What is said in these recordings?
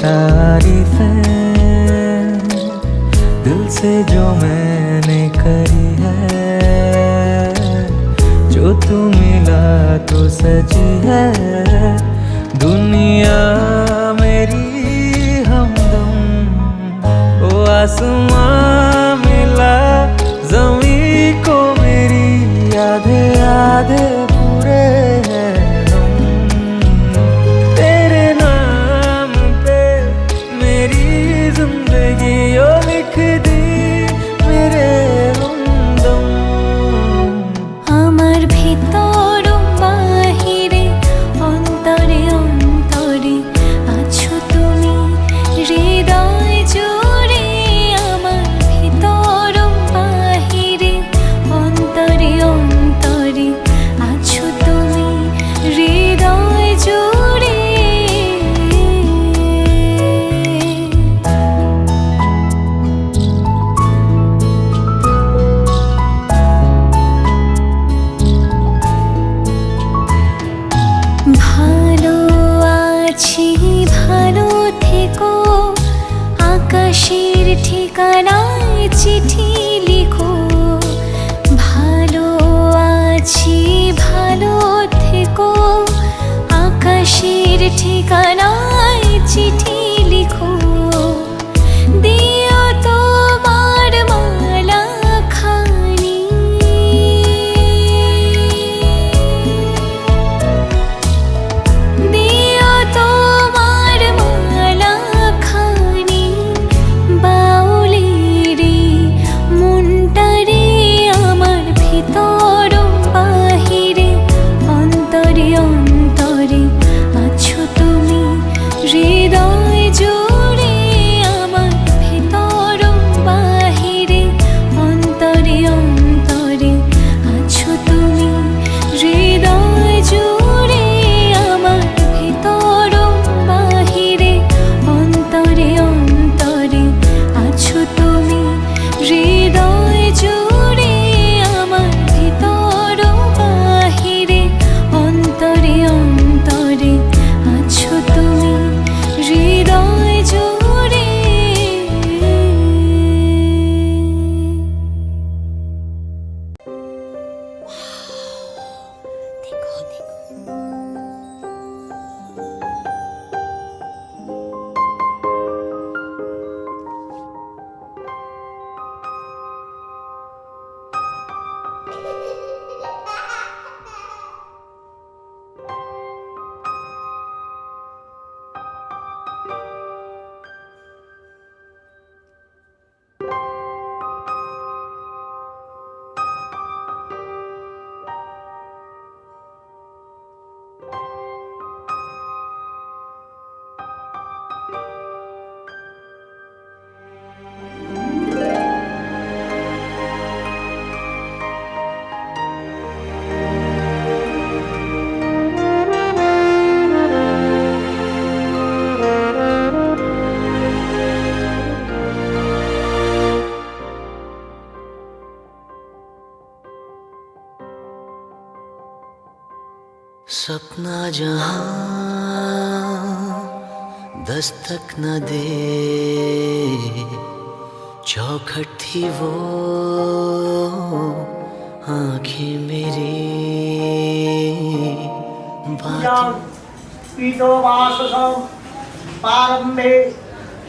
तारीफें दिल से जो मैंने करी है, जो तू मिला तो सची है दुनिया मेरी हमदम। ओ आसमां मिला ज़मीं को मेरी, आधे आधे पूरे हैं हम। तेरे नाम पे मेरी जिंदगी ओ लिख दी मेरे हमदम। আমার ভিতর বাহিরে অন্তরে অন্তরে আছো তুমি হৃদয় জুড়ে। আমার ভিতর বাহিরে অন্তরে অন্তরে আছো তুমি হৃদয় জুড়ে। ভালো আছি ভালো থেকো, আকাশের ঠিকানায় চিঠি লিখো। ভালো আছি ভালো থেকো, আকাশের ঠিকানায় চিঠি লিখো। দিও তোমার মালা খানি, দিও তোমার মালা খানি। বাউলেরে মনটারে আমার ভিতর বাহিরে অন্তরে অন্তরে আছো তুমি হৃদয় জুড়ে। আমার ভিতর বাহিরে অন্তরে অন্তরে আছো তুমি হৃদয় জুড়ে। আমার ভিতর বাহিরে অন্তরে অন্তরে আছো তুমি হৃদয় জুড়ে। আমার ভিতর বাহিরে অন্তরে অন্তরে আছো তুমি হৃদয় জুড়ে। सपना जहां दस्तक न दे, चौखट थी वो आंखें मेरी। पीतोवाससं प्रारम्भे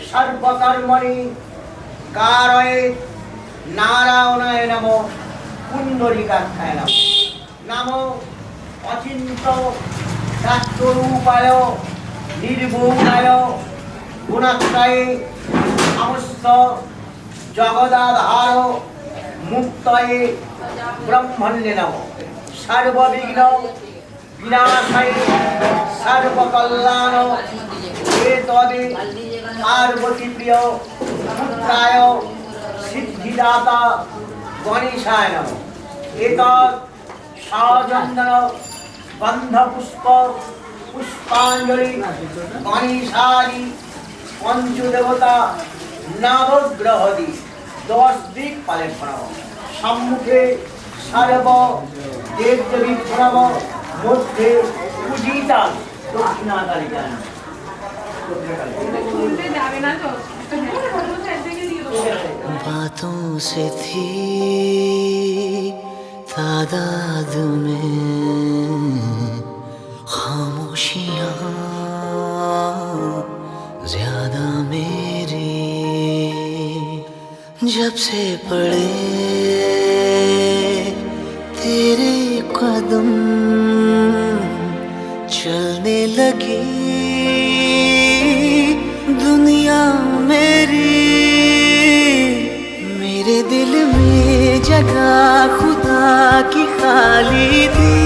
सर्वकर्मणि कारयेत् नारायणाय नमो पुण्डरीकाक्षाय नमो। नमो अचिन्त्य शास्त्ररूपाय निर्गुणाय गुणत्रये समस्त जगदाधार मुक्तये ब्रह्मण्ये नमो। सर्वविघ्न विनाशाय सर्वकल्याण एतदे पार्वती प्रिय पुत्राय सिद्धिदाता गणेशाय नमो। एतत् साचन्दन गन्धपुष्प पुष्पाञ्जलि गणेशादि पंचदेवता नवग्रहदि 10 दिक पालन प्रणाम सम्मुखे सर्व देव देवी प्रणाम मध्य पूजिता दक्षिणाकालिका बातों से थी तादाद में खामोशियाँ ज्यादा मेरी, जब से पड़े तेरे कदम चलने लगी दुनिया मेरी। मेरे दिल में जगह खुदा की खाली थी,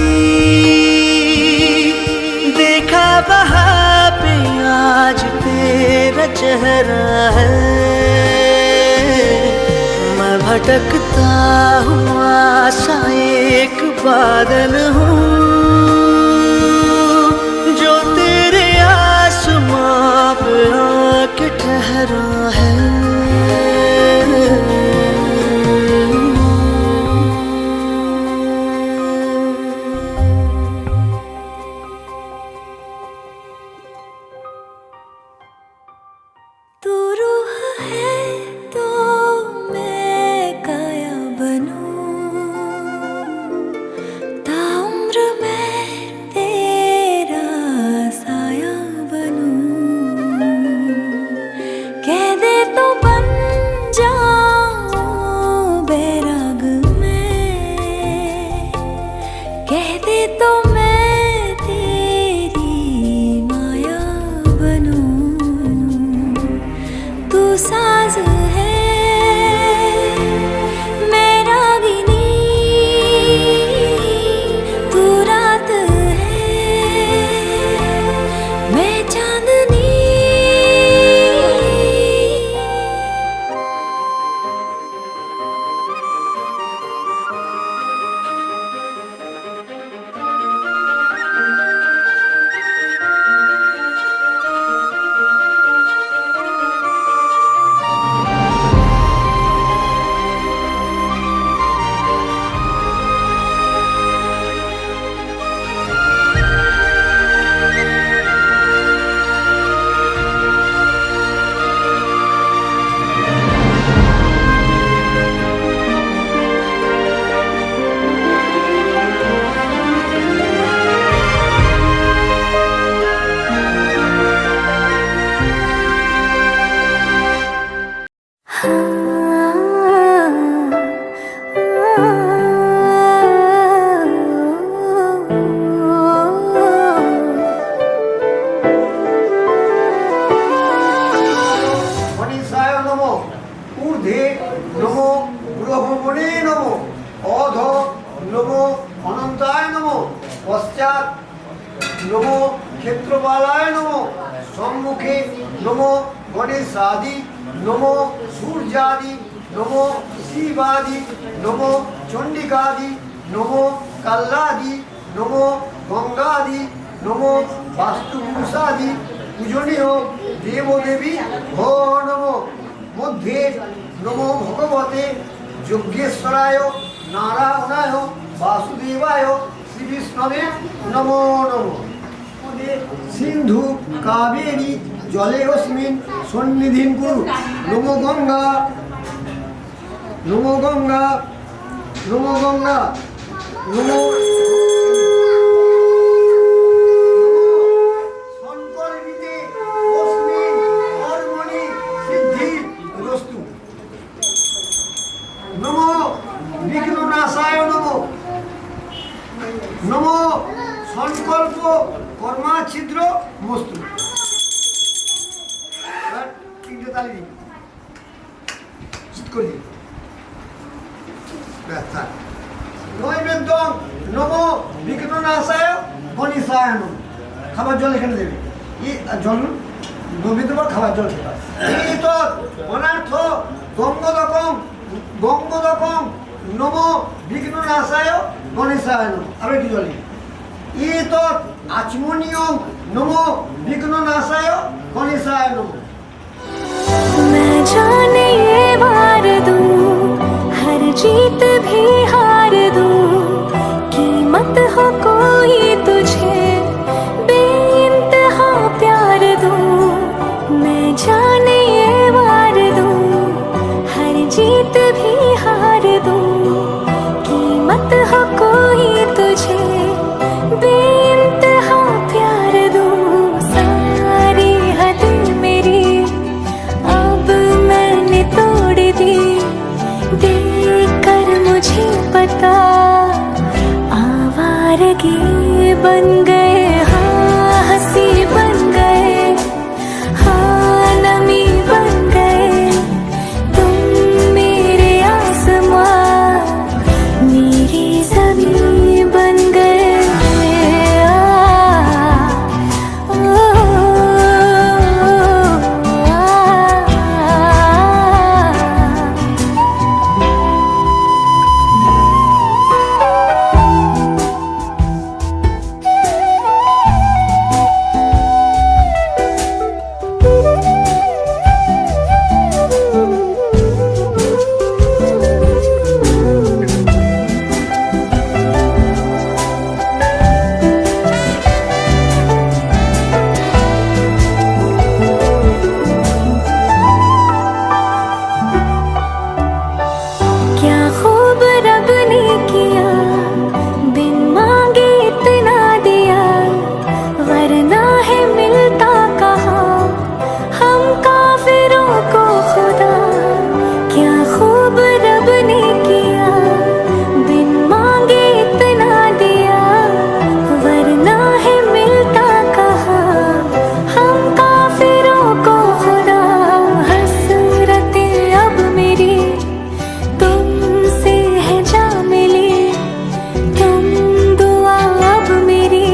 देखा वहाँ पे आज तेरा चेहरा है। मैं भटकता हुआ सा एक बादल हूँ जो तेरे आसमां पे आके ठहरा है। तू रूह है तो मैं काया बनूं, ताउम्र मैं तेरा साया बनूं। कह दे तो बन जाऊं बैराग मैं, कह दे तो मैं तेरी माया बनूं। तू साज है मैं रागिनी, तू रात है मैं चांदनी। মনীষায় নমো, ঊর্ধ্বে নমো, ব্রহ্মণে নমো, অধ নমো, অনন্তায় নমো, পশ্চাৎ নমো, ক্ষেত্রপালায় নমো, সম্মুখে নমো, গণেশাদি নমো, সূর্যাদি নমো, শিবাদি নমো, চণ্ডিকাদি নমো, কাল্লাদি নমো, গঙ্গাদি নমো, বাস্তুপুরুষাদি পূজনীয় দেবদেবী ভো নমো। মধ্যে নমো ভগবতে যজ্ঞেশ্বরায় নারায়ণায় বাসুদেবায় শ্রী বিষ্ণবে নমো নমো। সিন্ধু কাবেরী জলে অস্মিন সন্নিধিং কুরু। নমো গঙ্গা, নমো গঙ্গা, নমো গঙ্গা, নমো শঙ্করবিদে অস্মিন কর্মণি সিদ্ধি রস্তু। নমো বিঘ্ননাশায় নমো, নমো সংকল্প কর্মাচ্ছিদ্র মস্তু। তিনটে তালি দিই, চিৎ করলি। নৈবেদ্য নমো বিঘ্ননাশায় গণেশায় নমো। খাবার জল এখানে দেবে, জল নৈবেদ্য পর খাবার জল খেতে। অনার্থ গঙ্গোদকম, গঙ্গোদকম নমো বিঘ্ননাশায় গণেশায় নমো। আবার একটু জল এতৎ আচমনীয়ম নমো বিঘ্ননাশায় গণেশায় নমো। मैं जाने ये वार दूं, हर जीत भी हार दूं, कीमत हो कोई तुझे बेइंतहा प्यार दूं। मैं जीत भी हार दूं, कीमत हो कोई तुझे बेइंतहा प्यार दूं। सारी हद मेरी अब मैंने तोड़ दी, देकर मुझे पता आवारगी बन गए, हाँ हंसी बन गए, हाँ नमी बन गए। तुम मेरे आसमां मेरी ज़मीं बन गए। क्या खूब रब ने किया, बिन मांगे इतना दिया, वरना है मिलता कहाँ हम काफिरों को खुदा। क्या खूब रब ने किया, बिन मांगे इतना दिया, वरना है मिलता कहाँ हम काफिरों को खुदा। हसरतें अब मेरी तुमसे है जा मिली, तुम दुआ अब मेरी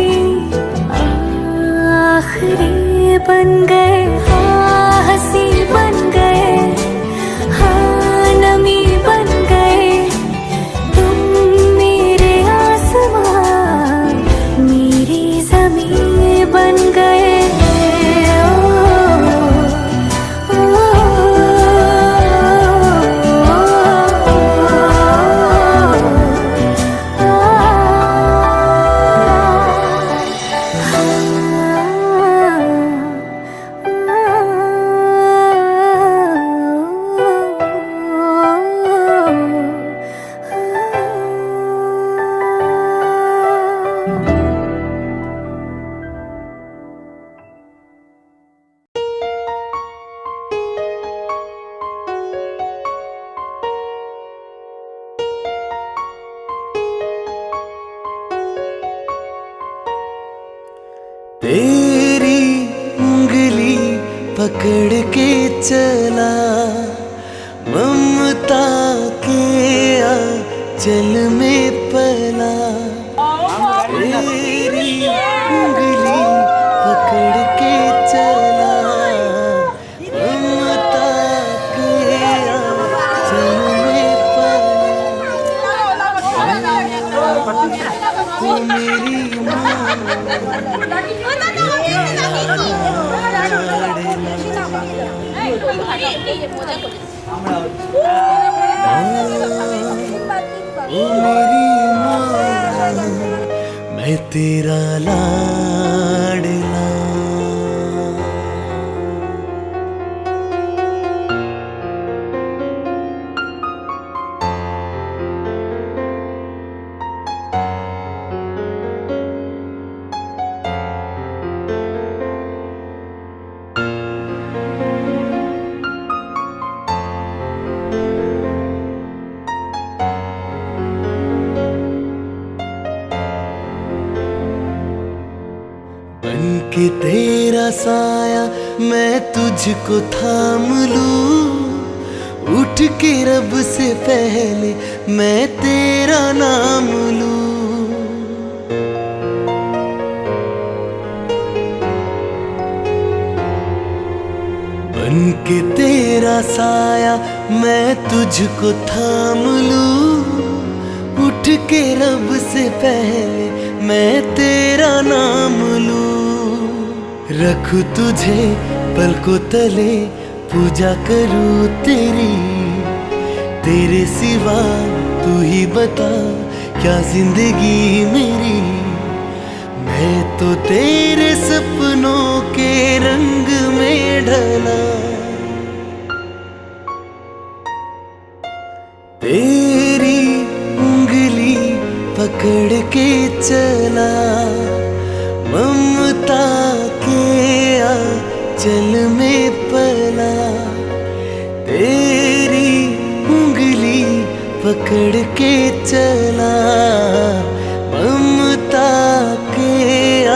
आखिरी बन गए, हाँ हंसी बन गए, हाँ नमी बन गए। तुम मेरे आसमां मेरी ज़मीं बन गए। तेरी उंगली पकड़ के चला, ममता के आंचल में पला। तेरी उंगली पकड़ के चला, ममता के आंचल में पला। वो मेरी मैं तेरा लाडला। कि तेरा साया मैं तुझको थाम लूं, उठ के रब से पहले मैं तेरा नाम लूं। बन के तेरा साया मैं तुझको थाम लूं, उठ के रब से पहले मैं तेरा नाम लूं। रखूं तुझे पलकों तले, पूजा करूं तेरी, तेरे सिवा तू ही बता क्या जिंदगी मेरी। मैं तो तेरे सपनों के रंग में ढला, पकड़ के चला ममता के आंचल में पला तेरी उंगली पकड़ के चला ममता के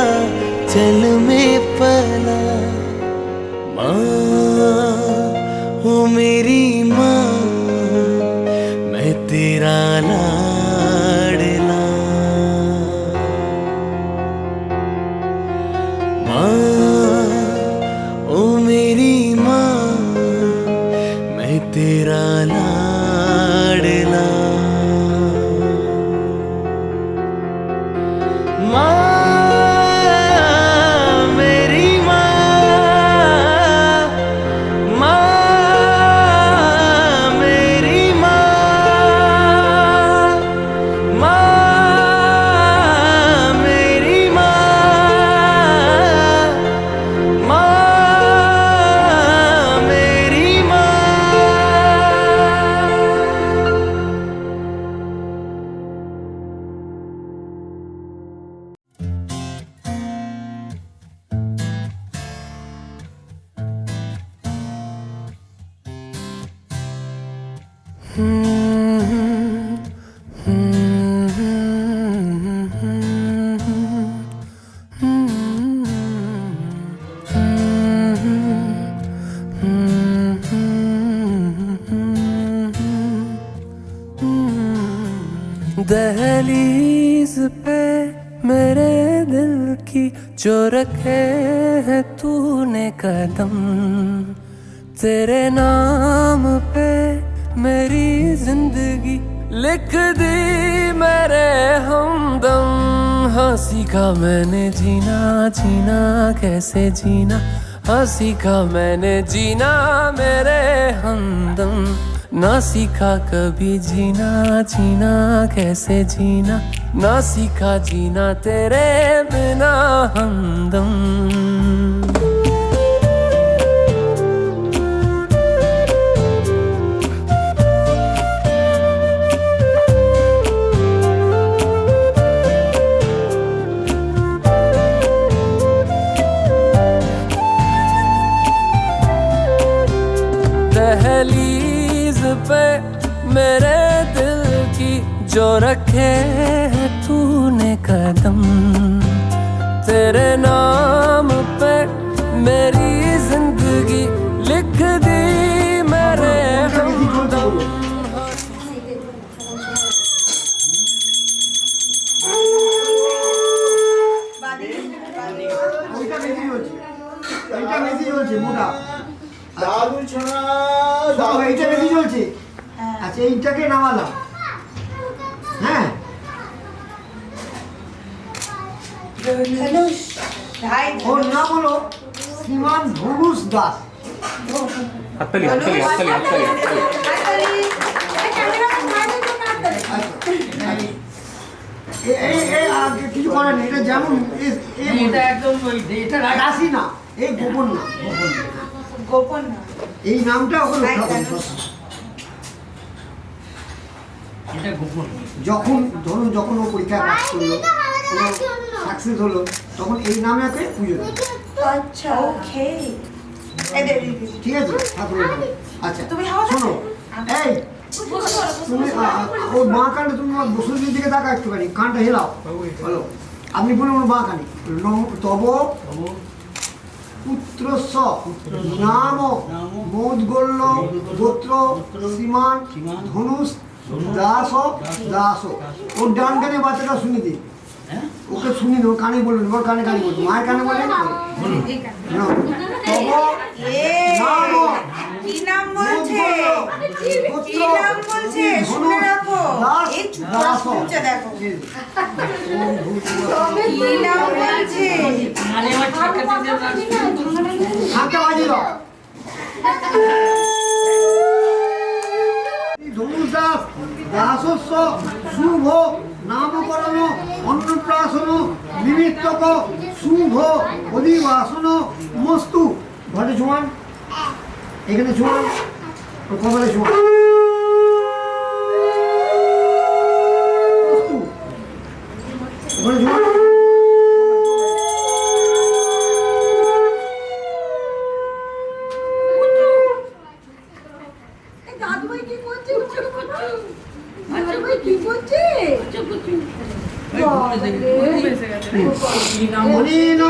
आंचल में पला माँ हो मेरी माँ मैं तेरा लाडला माँ ओ मेरी माँ मैं तेरा लाडला माँ मेरी माँ माँ मेरी माँ माँ मेरी माँ माँ मेरी माँ दहलीज पे मेरे दिल की जो रखे है तूने कदम तेरे नाम पे मेरी जिंदगी लिख दी मेरे हमदम हाँ सीखा मैंने जीना जीना कैसे जीना हाँ सीखा मैंने जीना मेरे हमदम ना सीखा कभी जीना जीना कैसे जीना ना सीखा जीना तेरे बिना हमदम दहलीज पे मेरे दिल की जो रखे है तूने कदम तेरे नाम पे मेरी जिंदगी लिख दी मेरे हमदम ওইটা বেশি হচ্ছে এইটা বেশি চলছে মোটা দাদু ছোনা দাদু এইটা বেশি চলছে আচ্ছা এইটাকে নামালাম হ্যাঁ ওর নাম হলো শ্রীমান ধনুষ দাস হাততালি হাততালি হাততালি হাততালি হাততালি কিছু করার নেই এটা যেমন এটা একদম এটা রাশি না এই গোপন না গোপন না এই নামটা ওকে রক্ষা করতে হবে। এটা গোপন যখন ধরুন যখন ও পরীক্ষায় পাস করলো কোনো সাকসেস হলো তখন এই নামে ওকে পুজো দেবে আচ্ছা ওকে ঠিক আছে ঠাকুরের নামে। আচ্ছা তুমি হাওয়া শোনো এই তুমি ওর বাঁ কানটা তুমি বসুন্ধীর দিকে তাকা একটুখানি কানটা হেলাও বলো আপনি বলুন ওর বাঁ কানে তব পুত্রস্য নাম মৌদ্গল্য গোত্র শ্রীমান ধনুষ দাস দাস ওর ডান কানে বাচ্চাটা শুনি দিই ওকে শুনি ওর কানে বলবেন ওর কানে কানে বলবেন মায়ের কানে বলেন তব নাম কি নাম বলছে কি নাম বলছে শুনে রাখো এই চুপ শুনছে দেখো কি নাম বলছে মানে আমার ঠাকুরকে হাতটা বাজিয়ে দাও ধনুষ দাস দাসস্য শুভ নামকরণ অন্নপ্রাশন নিমিত্তক শুভ অধিবাসন মস্তু ঘটে ছোঁয়ান এখানে ছোঁয়ান কপালে ছোঁয়ান মস্তু দাদু ভাই কি করছে দাদু ভাই কি করছে অনেন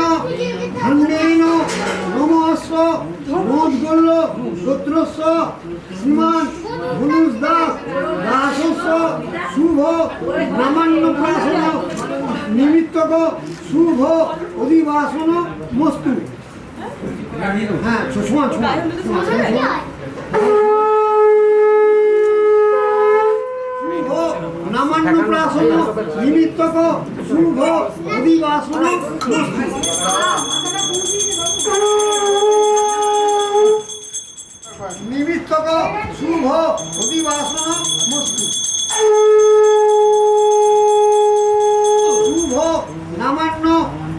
ধন্যেন নমস্য মোদগল্য গোত্রস্য শ্রীমান ধনুষ দাস দাসস্য শুভ নামান্য প্রাসন নিমিত্তক শুভ অধিবাসন মস্তু। হ্যাঁ সমান সমান নামান্য প্রাসন নিমিত্তক শুভ অধিবাসন মস্তু। নিমিত্তক শুভ অধিবাসন মস্তু। শুভ নামান্য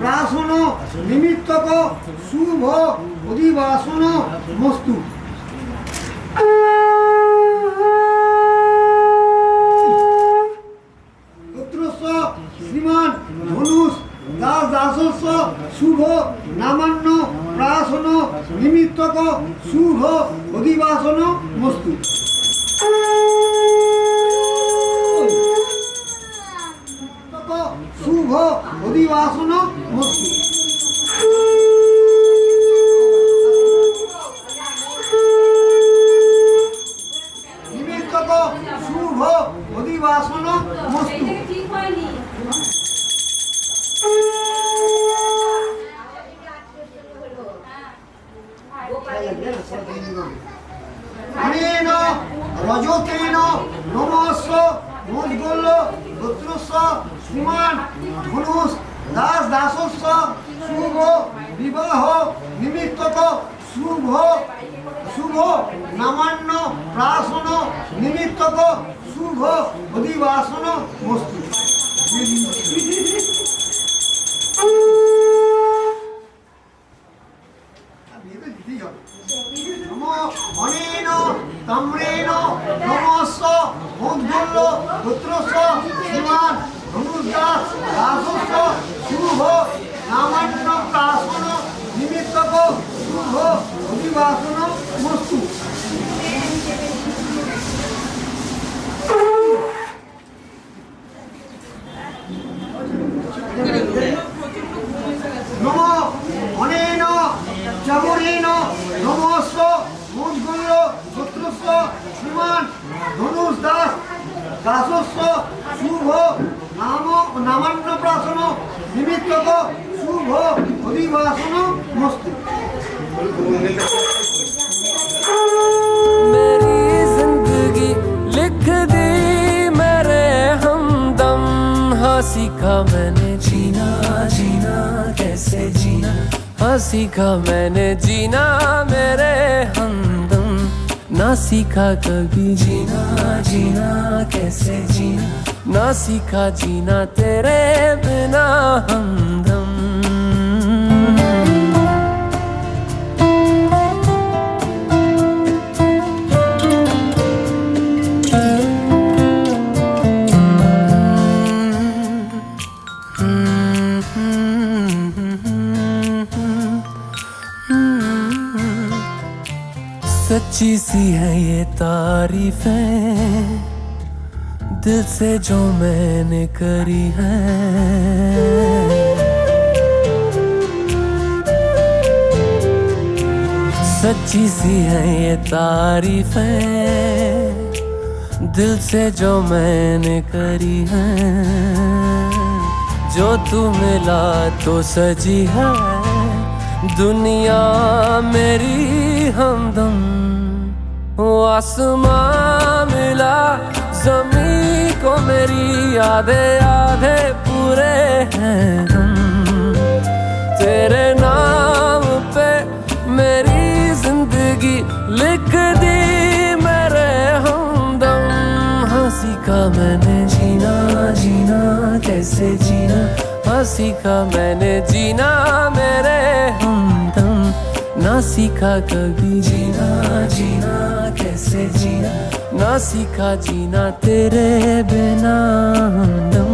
প্রাসন নিমিত্তক শুভ অধিবাসন মস্তু। শ্রীমান ধনুষ দাস দাসস্য শুভ নামান্য প্রাসন নিমিত্তক শুভ অধিবাসন মস্তু। শুভ অধিবাসন মস্তু। নিমিত্তক শুভ অধিবাসন মস্তু। অনেন রজতেন নমস্য মোদগল্য গোত্রস্য শ্রীমান ধনুষ দাস দাসস্য শুভ বিবাহ নিমিত্তক শুভ শুভ নামান্য প্রাসন নিমিত্তক শুভ অধিবাসন মস্তু। অনেন তাম্রেণ নমস্য মোদগল্য গোত্রস্য শ্রীমান ধনুষ দাস দাসস্য শুভ নামান্য প্রাসন নিমিত্তক শুভ অধিবাসন মস্তু। নম অনেন চামরেণ নমস্য মোদগল্য গোত্রস্য শ্রীমান ধনুষ দাস দাসস্য শুভ নামান্য প্রাসন নিমিত্তক শুভ অধিবাসন মস্তু। मेरी जिंदगी लिख दी मेरे हमदम, हाँ सीखा मैंने जीना जीना कैसे जीना, हाँ सीखा मैंने जीना मेरे हमदम, ना सीखा कभी जीना जीना कैसे जीना, ना सीखा जीना तेरे बिना हमदम। सच्ची सी है ये तारीफें दिल से जो मैंने करी है, सच्ची सी है ये तारीफें दिल से जो मैंने करी है, जो तू मिला तो सजी है दुनिया मेरी हमदम, वो आसमां मिला ज़मीं को मेरी आधे आधे पूरे हैं हम, तेरे नाम पे मेरी जिंदगी लिख दी मेरे हमदम, हाँ सीखा मैंने जीना जीना कैसे जीना, हाँ सीखा मैंने जीना मेरे हमदम, ना सीखा कभी जीना जीना कैसे जीना, ना सीखा जीना तेरे बिना हमदम।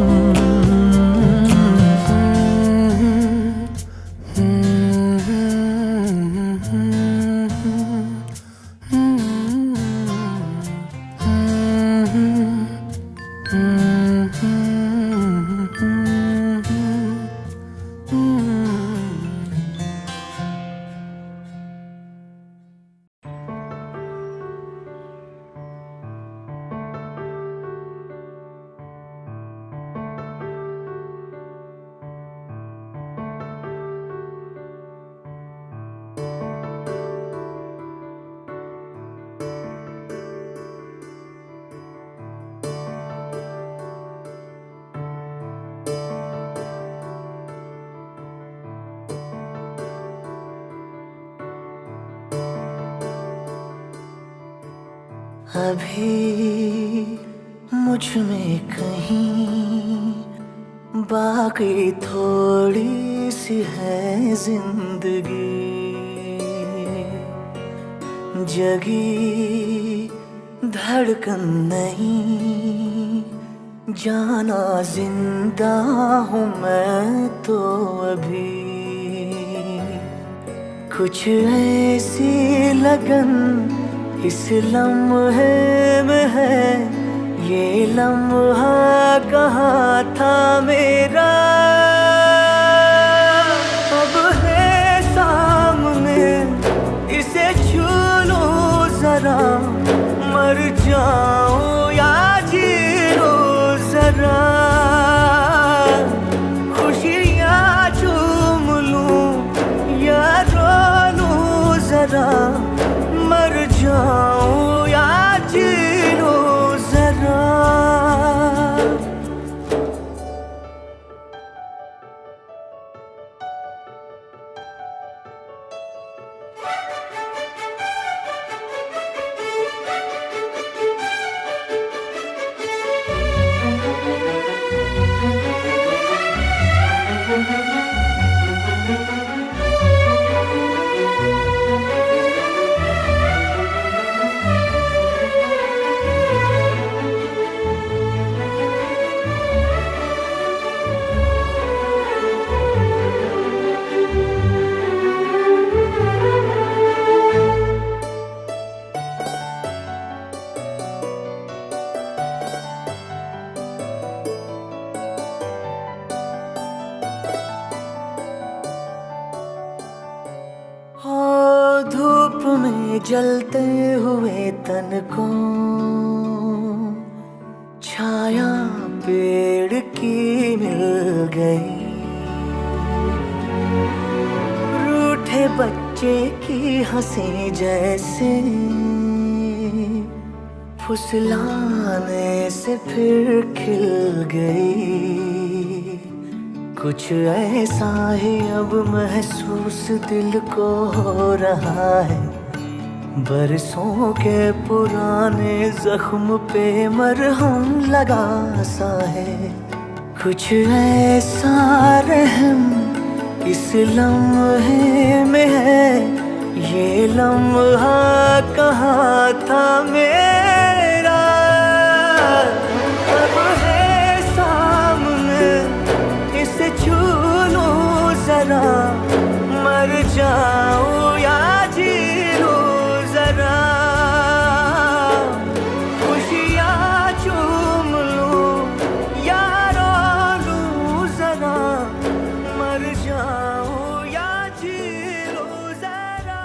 अभी मुझ में कहीं बाकी थोड़ी सी है जिंदगी, जगी धड़कन नहीं, जाना जिंदा हूँ मैं तो अभी। कुछ ऐसी लगन इस लम्हे में है, ये लम्हा कहाँ था मेरा, अब है सामने, इसे छू लो जरा, मर जाऊं या जी लो जरा, खुशियाँ चूम लूं या रो लूं जरा, मर जाऊं या जी लो जरा। धूप में जलते हुए तन को छाया पेड़ की मिल गई, रूठे बच्चे की हंसी जैसे फुसलाने से फिर खिल गई। कुछ ऐसा ही अब महसूस दिल को हो रहा है, बरसों के पुराने जख्म पे मरहम लगा सा है। कुछ ऐसा रहम इस लम्हे में है, ये लम्हा कहाँ था मेरा, अब है सामने, इसे छू लो जरा, मर जाऊं या जी लो जरा, खुशियाँ चूम लूं या रो लूं जरा, मर जाऊं या जी लो जरा।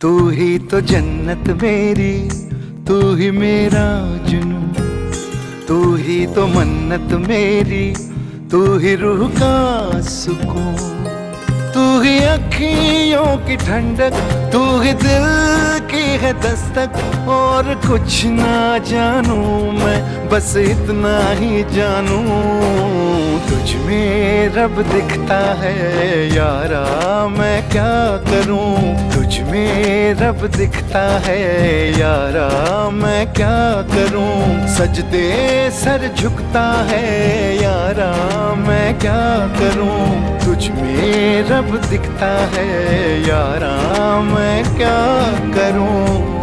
तू ही तो जन्नत मेरी, तू ही मेरा जुनून, तू ही तो मन्नत मेरी, तू ही रूह का सुकून, तू ही अखियों की ठंडक, तू ही दिल की है दस्तक, और कुछ ना जानूं मैं, बस इतना ही जानूं, तुझ में रब दिखता है यारा, मैं क्या करूं, तुझ में रब दिखता है यारा, मैं क्या करूं, सजदे सर झुकता है यारा, मैं क्या करूं, तुझ में रब दिखता है यारा, मैं क्या करूं।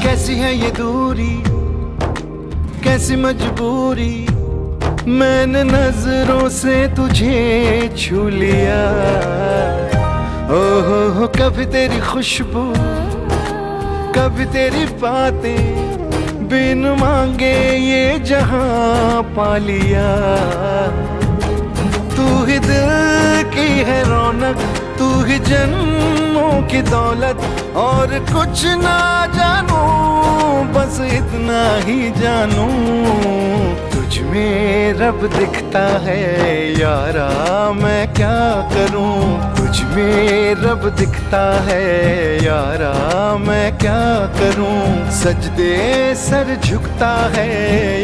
कैसी है ये दूरी, कैसी मजबूरी, मैंने नजरों से तुझे छू लिया, ओहो कभी तेरी खुशबू कभी तेरी बातें बिन मांगे ये जहां पा लिया। तू ही दिल की है रौनक, तू ही जन्मों की दौलत, और कुछ ना जानू बस इतना ही जानू, तुझ में रब दिखता है यारा मैं क्या करूं। तुझ में रब दिखता है यारा मैं क्या करूं। सजदे सर झुकता है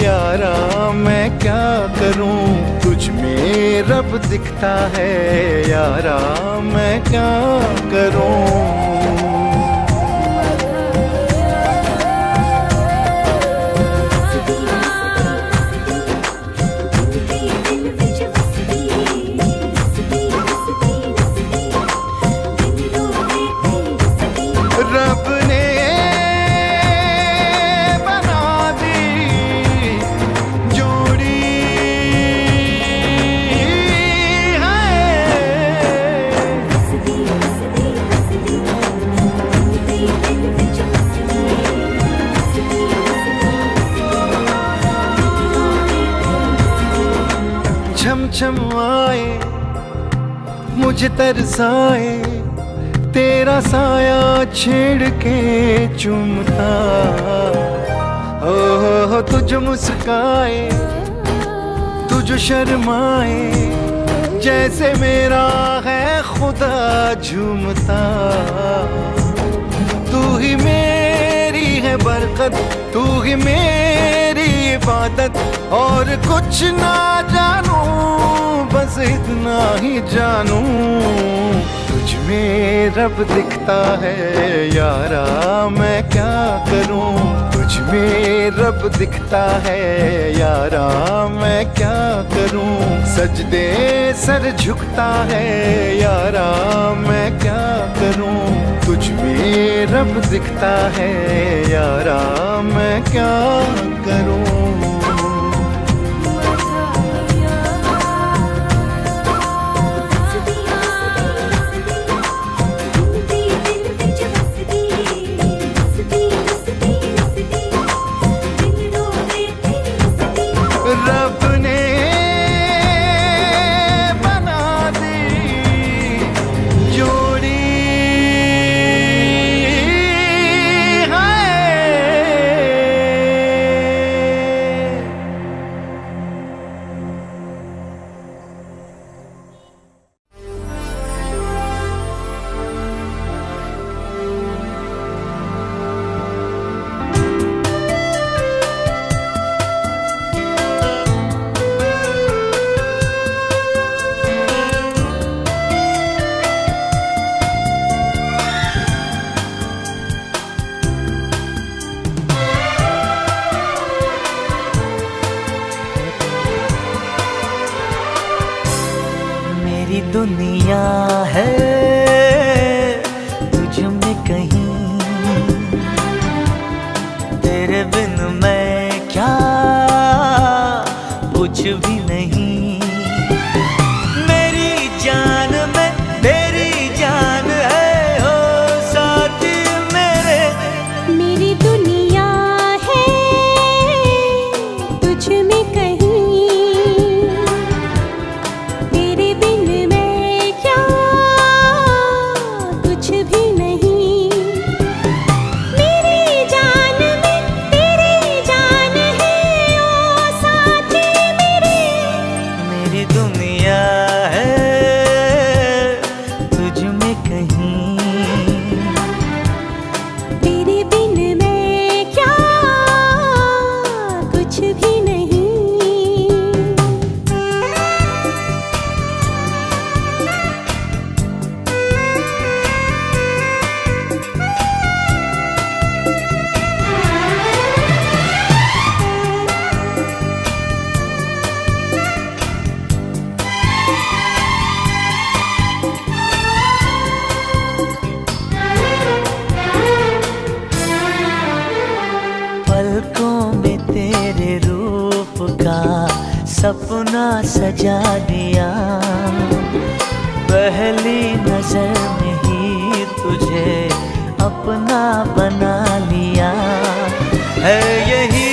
यारा मैं क्या करूं। तुझ में रब दिखता है यारा मैं क्या करूं। रब ने बना दी जोड़ी छम छम आए मुझे तरसाए, तेरा साया छेड़ के चूमता। ओ तुझ मुस्काए तुझ शर्माए, जैसे मेरा है खुदा झूमता। तू ही मेरी है बरकत, तू ही मेरी इबादत, और कुछ ना जानू बस इतना ही जानू। तुझ में रब दिखता है यारा मैं क्या करूं। तुझ में रब दिखता है यारा मैं क्या करूं। सजदे सर झुकता है यारा मैं क्या करूं। तुझ में रब दिखता है यारा मैं क्या करूं। रब ने बना दी जोड़ी मेरी दुनिया है तुझ में कहीं, तेरे बिन मैं क्या कुछ भी नहीं। मेरी जान में तेरी जान है ओ साथी मेरे। मेरी दुनिया है तुझ में कहीं, तेरे बिन मैं क्या कुछ भी नहीं। मेरी जान में तेरी जान है ओ साथी मेरे। मेरी दुनिया है तुझ में कहीं, तेरे बिन मैं क्या कुछ भी नहीं। पलकों में तेरे रूप का सपना सजा दिया। पहली नजर में ही तुझे अपना बना है यही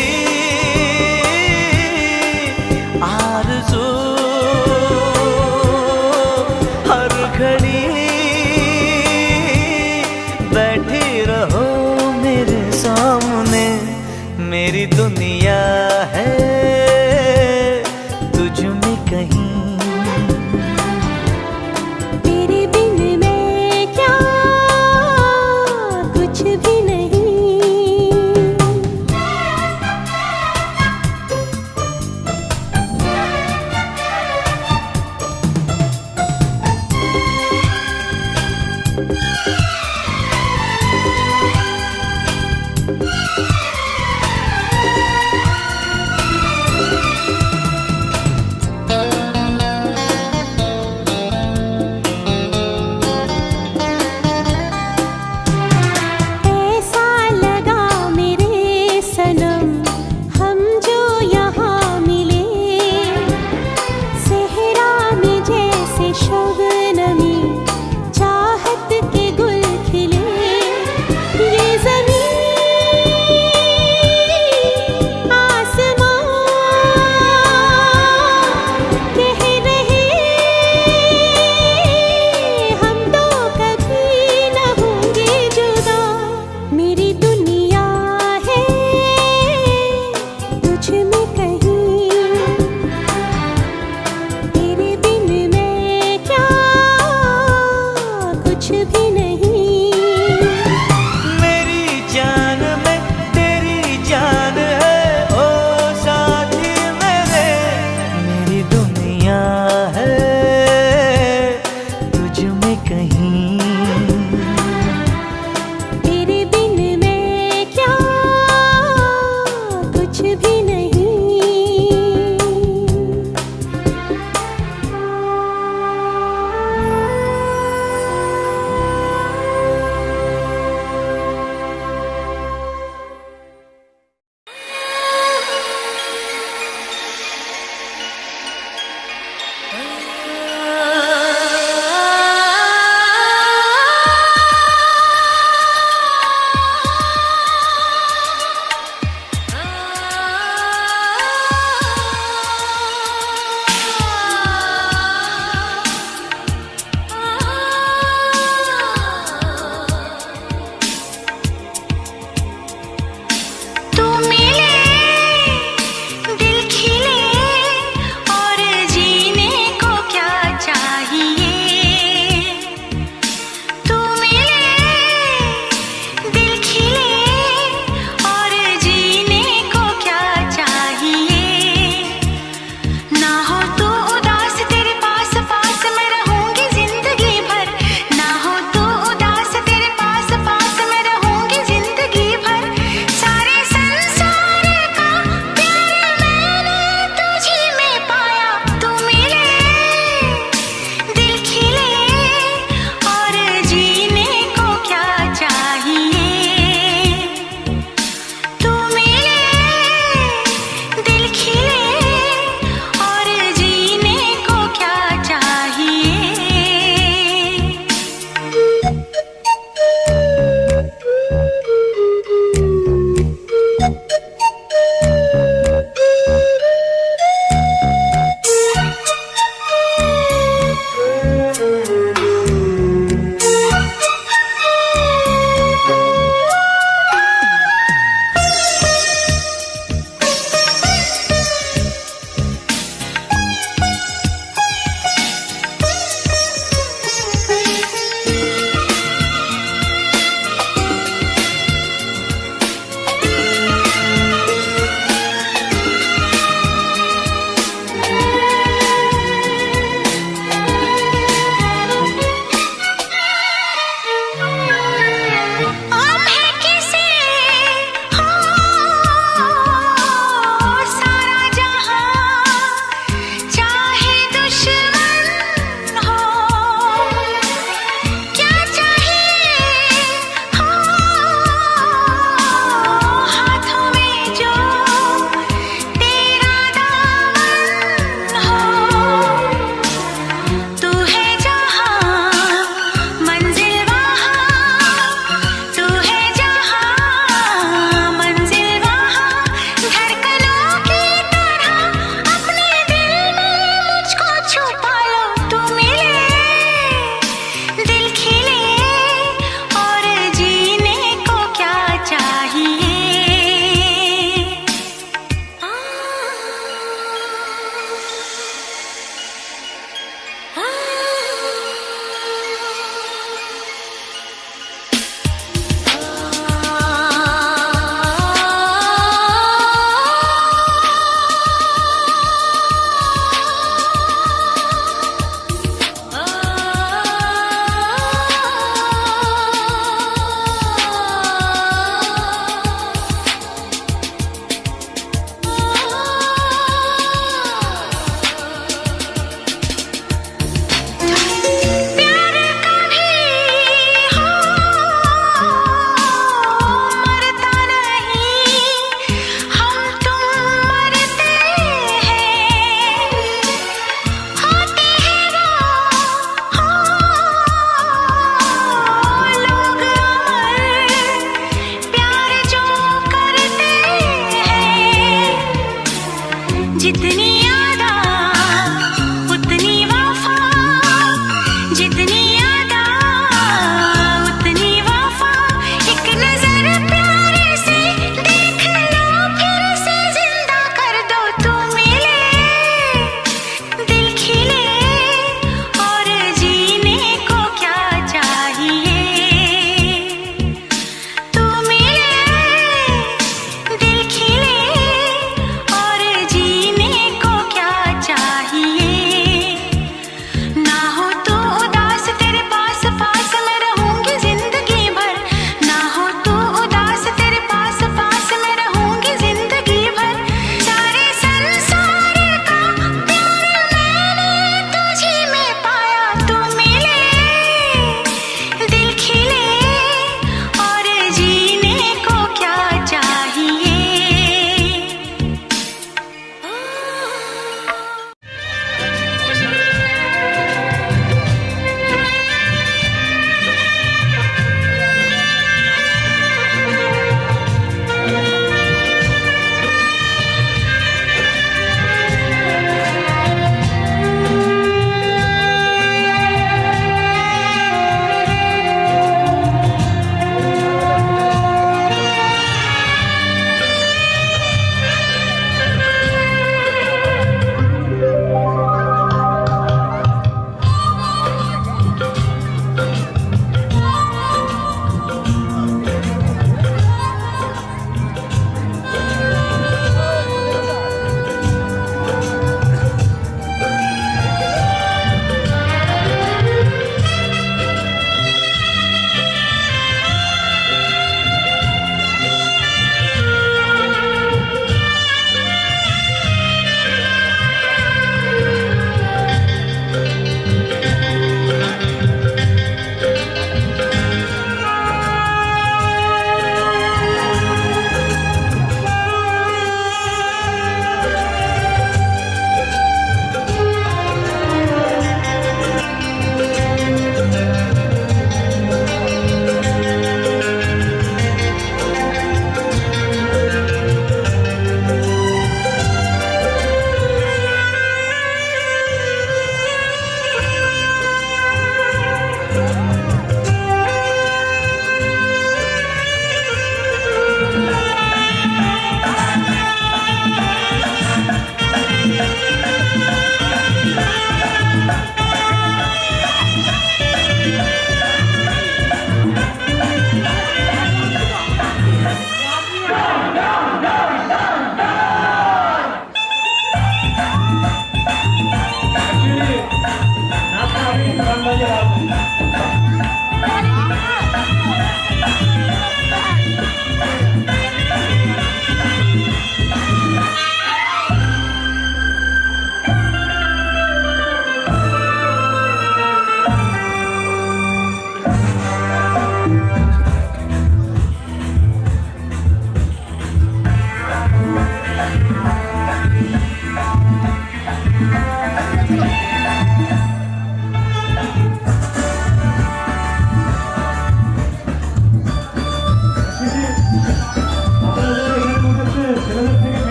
आरज़ू, हर घड़ी बैठी रहो मेरे सामने। मेरी दुनिया है तुझ में कहीं, तेरे बिन मैं क्या कुछ भी नहीं। ऐसा लगा मेरे सनम हम जो यहाँ मिले, सहरा में जैसे शबनमी चाहत के गुल खिले। ये ज़मीं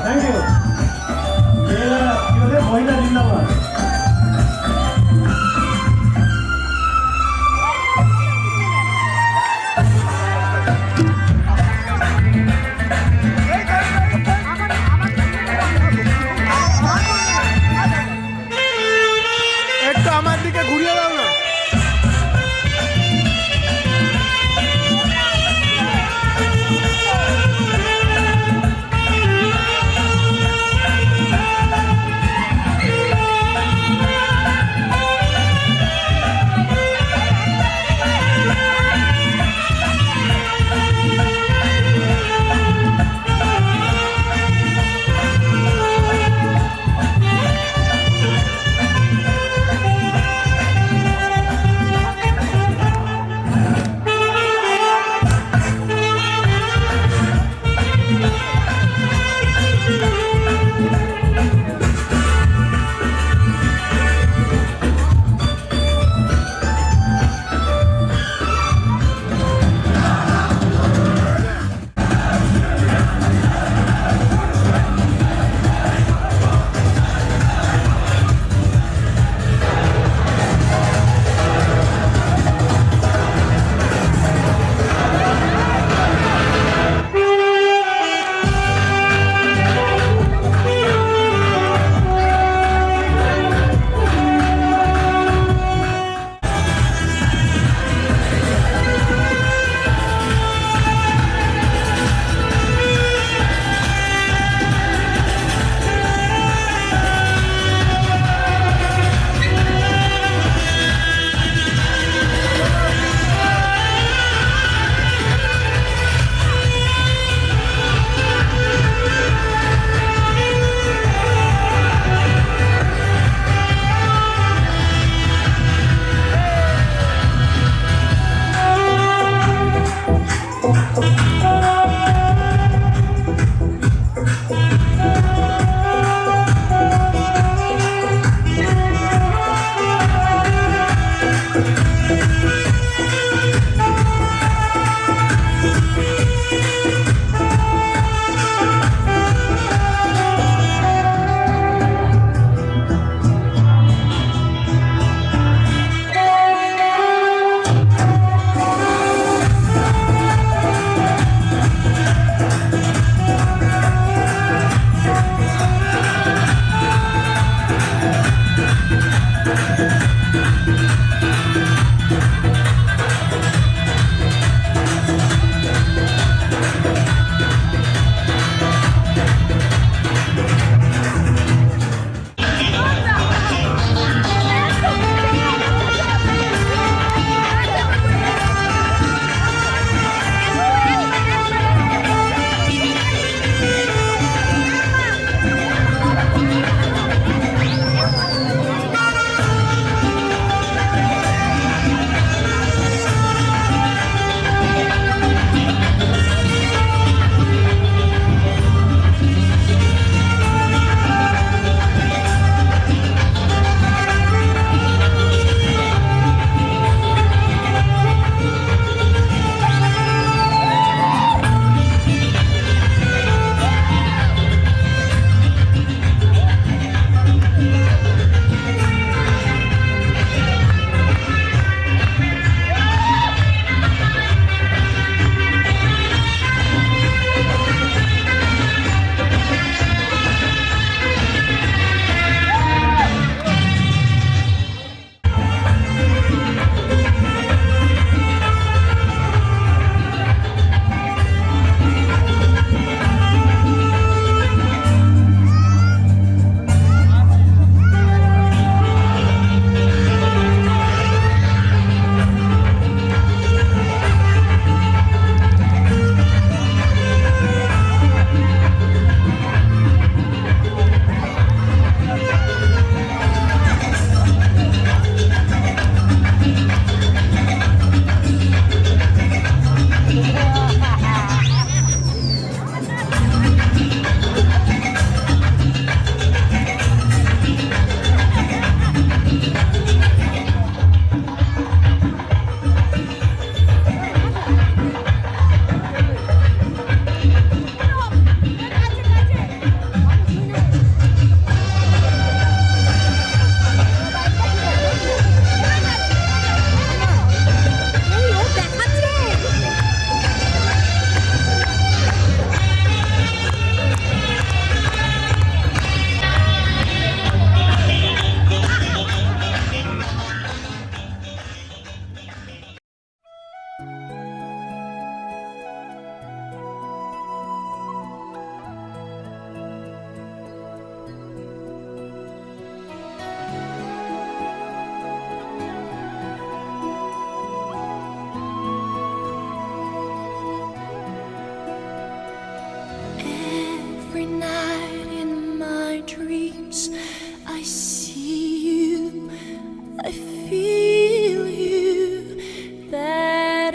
থ্যাংক ইউ মহিলা জিন্দাবাদ একটু আমার দিকে ঘুরিয়ে দাও না।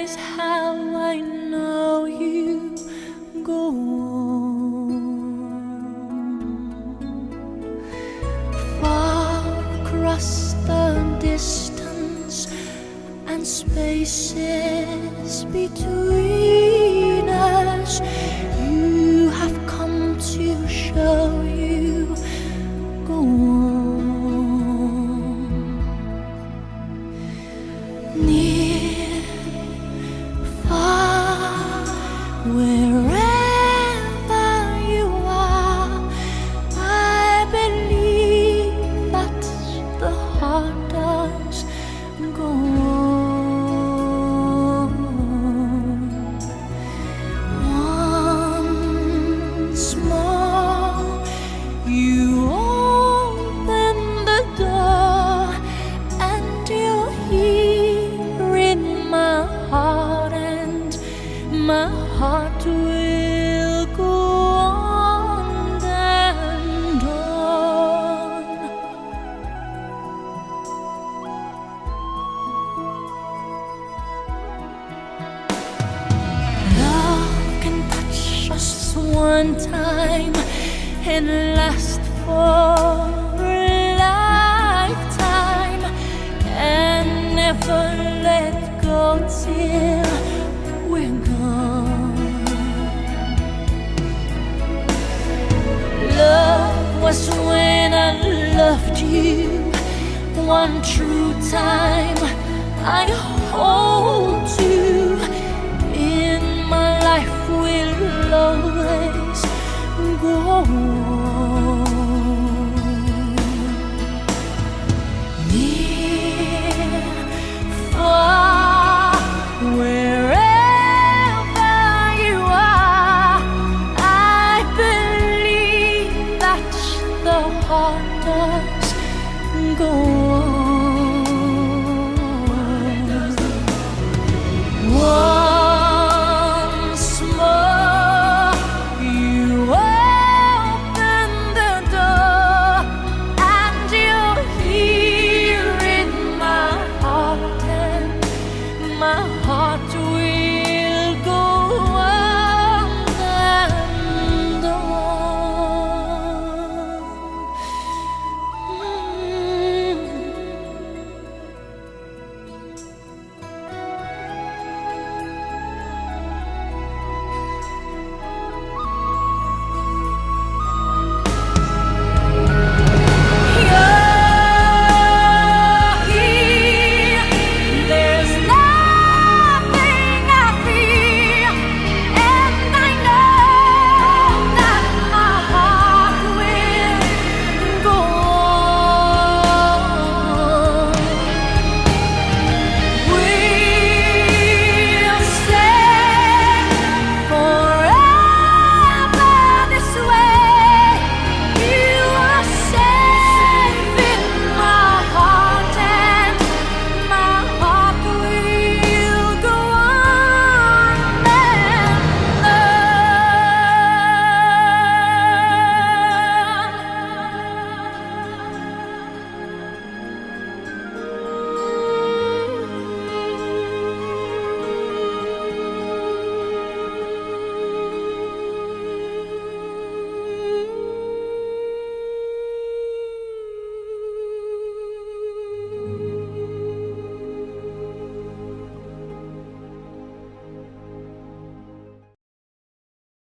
is how I know you go on. Far across the distance and spaces between us, you have come to show you go on. Near, far, wherever you are, I believe that the heart does go on. Once more, you open the door, and you're here in my heart, and my heart will go on and on. Love can touch us one time and last for a lifetime, and never let go till we're gone. Love was when I loved you one true time. I hold you in my life, will always go on. Near, far, wherever you are, I believe that the heart does go on. Once more, you open the door, and you're here in my heart, and my heart